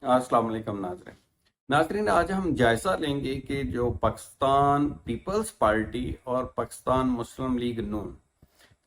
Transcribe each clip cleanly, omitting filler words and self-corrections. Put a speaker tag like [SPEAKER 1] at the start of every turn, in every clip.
[SPEAKER 1] अस्सलाम वालेकुम नाजरीन, आज हम जायज़ा लेंगे कि जो पाकिस्तान पीपल्स पार्टी और पाकिस्तान मुस्लिम लीग नून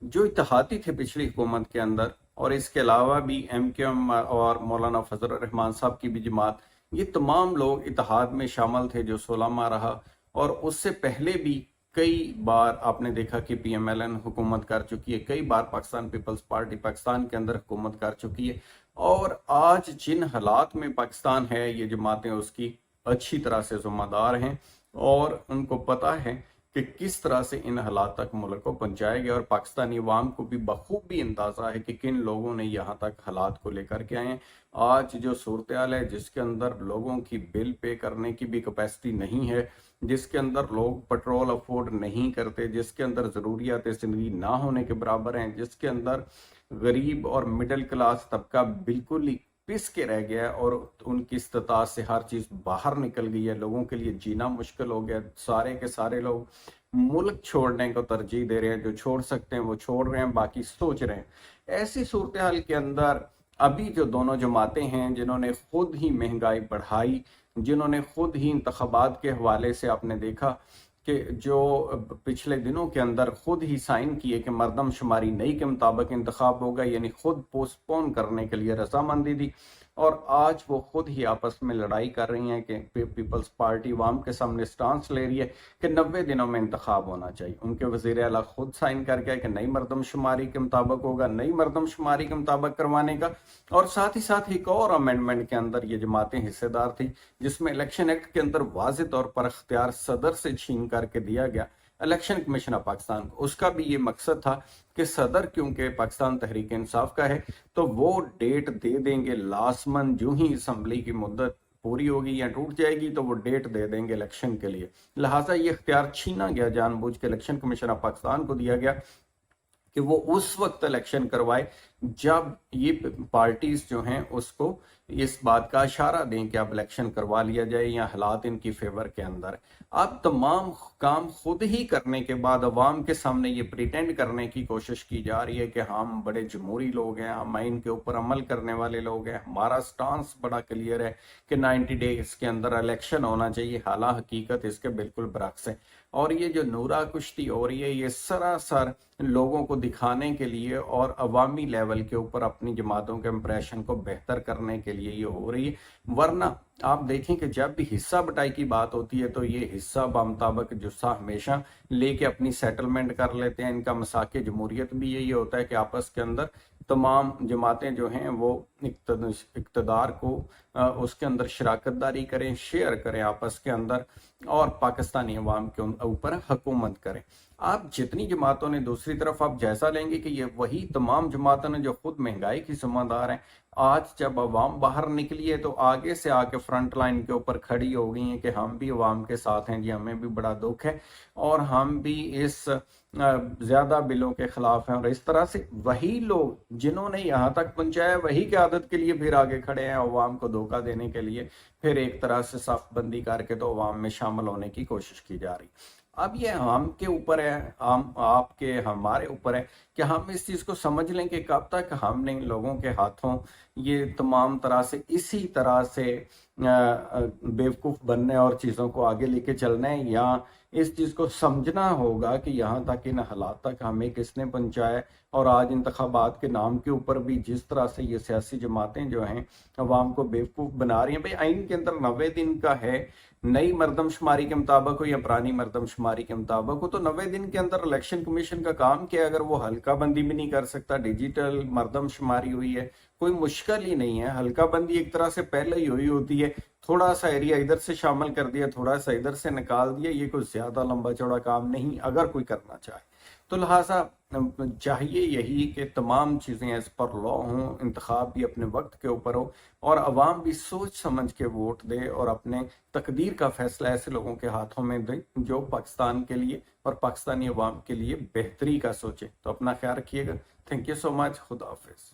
[SPEAKER 1] जो इत्तेहादी थे पिछली हुकूमत के अंदर, और इसके अलावा भी MQM और मौलाना फजल रहमान साहब की भी जमात, ये तमाम लोग इत्तेहाद में शामिल थे जो 16 माह रहा। और उससे पहले भी कई बार आपने देखा कि PMLN हुकूमत कर चुकी है, कई बार पाकिस्तान पीपल्स पार्टी पाकिस्तान के अंदर हुकूमत कर चुकी है। और आज जिन हालात में पाकिस्तान है, ये जमातें उसकी अच्छी तरह से जिम्मेदार हैं और उनको पता है कि किस तरह से इन हालात तक मुल्क को पहुंचाया गया। और पाकिस्तानी अवाम को भी बखूबी अंदाजा है कि किन लोगों ने यहाँ तक हालात को लेकर के आए हैं। आज जो सूरत हाल है, जिसके अंदर लोगों की बिल पे करने की भी कैपेसिटी नहीं है, जिसके अंदर लोग पेट्रोल अफोर्ड नहीं करते, जिसके अंदर ज़रूरियात ज़िंदगी ना होने के बराबर हैं, जिसके अंदर गरीब और मिडिल क्लास तबका बिल्कुल ही पिस के रह गया है और उनकी इस्तात से हर चीज़ बाहर निकल गई है, लोगों के लिए जीना मुश्किल हो गया। सारे के सारे लोग मुल्क छोड़ने को तरजीह दे रहे हैं, जो छोड़ सकते हैं वो छोड़ रहे हैं, बाकी सोच रहे हैं। ऐसी सूरत हाल के अंदर अभी जो दोनों जमातें हैं, जिन्होंने खुद ही महंगाई बढ़ाई, जिन्होंने खुद ही इंतखाबात के हवाले से आपने देखा कि जो पिछले दिनों के अंदर खुद ही साइन किए कि मरदमशुमारी नई के मुताबिक इंतखाब होगा, यानी खुद पोस्टपोन करने के लिए रजामंदी दी। और आज वो खुद ही आपस में लड़ाई कर रही हैं कि पीपल्स पार्टी अवाम के सामने स्टांस ले रही है कि 90 दिनों में इंतखाब होना चाहिए। उनके वज़ीर आला खुद साइन करके है कि नई मरदमशुमारी के मुताबिक होगा, नई मरदमशुमारी के मुताबिक करवाने का। और साथ ही साथ एक और अमेंडमेंट के अंदर ये जमातें हिस्सेदार थी, जिसमें इलेक्शन एक्ट के अंदर वाज़ेह तौर पर अख्तियार सदर से छीन करके दिया गया इलेक्शन कमीशन ऑफ पाकिस्तान को। उसका भी ये मकसद था कि सदर, क्योंकि पाकिस्तान तहरीक इंसाफ का है, तो वो डेट दे देंगे लास्ट मंथ, जो ही असम्बली की मुद्दत पूरी होगी या टूट जाएगी तो वो डेट दे देंगे इलेक्शन के लिए। लिहाजा ये इख्तियार छीना गया, जानबूझ के इलेक्शन कमीशन ऑफ पाकिस्तान को दिया गया कि वो उस वक्त इलेक्शन करवाए जब ये पार्टीज जो हैं उसको इस बात का इशारा दें कि अब इलेक्शन करवा लिया जाए या हालात इनकी फेवर के अंदर। अब तमाम काम खुद ही करने के बाद अवाम के सामने ये प्रिटेंड करने की कोशिश की जा रही है कि हम बड़े जमहूरी लोग हैं, हम आइन के ऊपर अमल करने वाले लोग हैं, हमारा स्टांस बड़ा क्लियर है कि 90 डेज के अंदर इलेक्शन होना चाहिए। हाला हकीकत इसके बिल्कुल बरक्स है। और ये जो नूरा कुश्ती हो रही है, ये सरासर लोगों को दिखाने के लिए और अवामी लेवल के ऊपर अपनी जमातों के इंप्रेशन को बेहतर करने के लिए ये हो रही है। वरना आप देखें कि जब भी हिस्सा बटाई की बात होती है तो ये हिस्सा बामुताबिक जुस्सा हमेशा लेके अपनी सेटलमेंट कर लेते हैं। इनका मसाके जमहूरियत भी यही होता है कि आपस के अंदर तमाम जमातें जो हैं वो इक़्तिदार को उसके अंदर शराकत दारी करें, शेयर करें आपस के अंदर, और पाकिस्तानी अवाम के ऊपर हुकूमत करें। आप जितनी जमातों ने, दूसरी तरफ आप जैसा लेंगे कि ये वही तमाम जमातों ने जो खुद महंगाई की जिम्मेदार हैं, आज जब अवाम बाहर निकली है तो आगे से आके फ्रंट लाइन के ऊपर खड़ी हो गई हैं कि हम भी अवाम के साथ हैं जी, हमें भी बड़ा दुख है और हम भी इस ज्यादा बिलों के खिलाफ हैं। और इस तरह से वही लोग जिन्होंने यहाँ तक पहुंचाया, वही की आदत के लिए फिर आगे खड़े हैं अवाम को धोखा देने के लिए, फिर एक तरह से सफ बंदी करके तो अवाम में शामिल होने की कोशिश की जा रही। अब ये हम के ऊपर है, हम आपके हमारे ऊपर है कि हम इस चीज़ को समझ लें कि कब तक हमने लोगों के हाथों ये तमाम तरह से इसी तरह से बेवकूफ़ बनने और चीज़ों को आगे लेके चलना है, या इस चीज़ को समझना होगा कि यहाँ तक, इन हालात तक हमें किसने पहुँचाया। और आज इंतखाबात के नाम के ऊपर भी जिस तरह से ये सियासी जमातें जो हैं अवाम को बेवकूफ़ बना रही हैं। भाई आइन के अंदर 90 दिन का है, नई मरदमशुमारी के मुताबिक हो या पुरानी मरदमशुमारी के मुताबिक हो, तो 90 दिन के अंदर इलेक्शन कमीशन का काम क्या है? अगर वो हल्का बंदी भी नहीं कर सकता, डिजिटल मरदमशुमारी हुई है, कोई मुश्किल ही नहीं है। हल्का बंदी एक तरह से पहले ही हुई होती है, थोड़ा सा एरिया इधर से शामिल कर दिया, थोड़ा सा इधर से निकाल दिया, ये कोई ज्यादा लंबा चौड़ा काम नहीं अगर कोई करना चाहे तो। लिहाजा चाहिए यही कि तमाम चीज़ें इस पर लॉ हों, इंतखाब भी अपने वक्त के ऊपर हो और अवाम भी सोच समझ के वोट दे और अपने तकदीर का फैसला ऐसे लोगों के हाथों में दे जो पाकिस्तान के लिए और पाकिस्तानी अवाम के लिए बेहतरी का सोचे। तो अपना ख्याल रखिएगा। Thank you so much. खुदा हाफिज।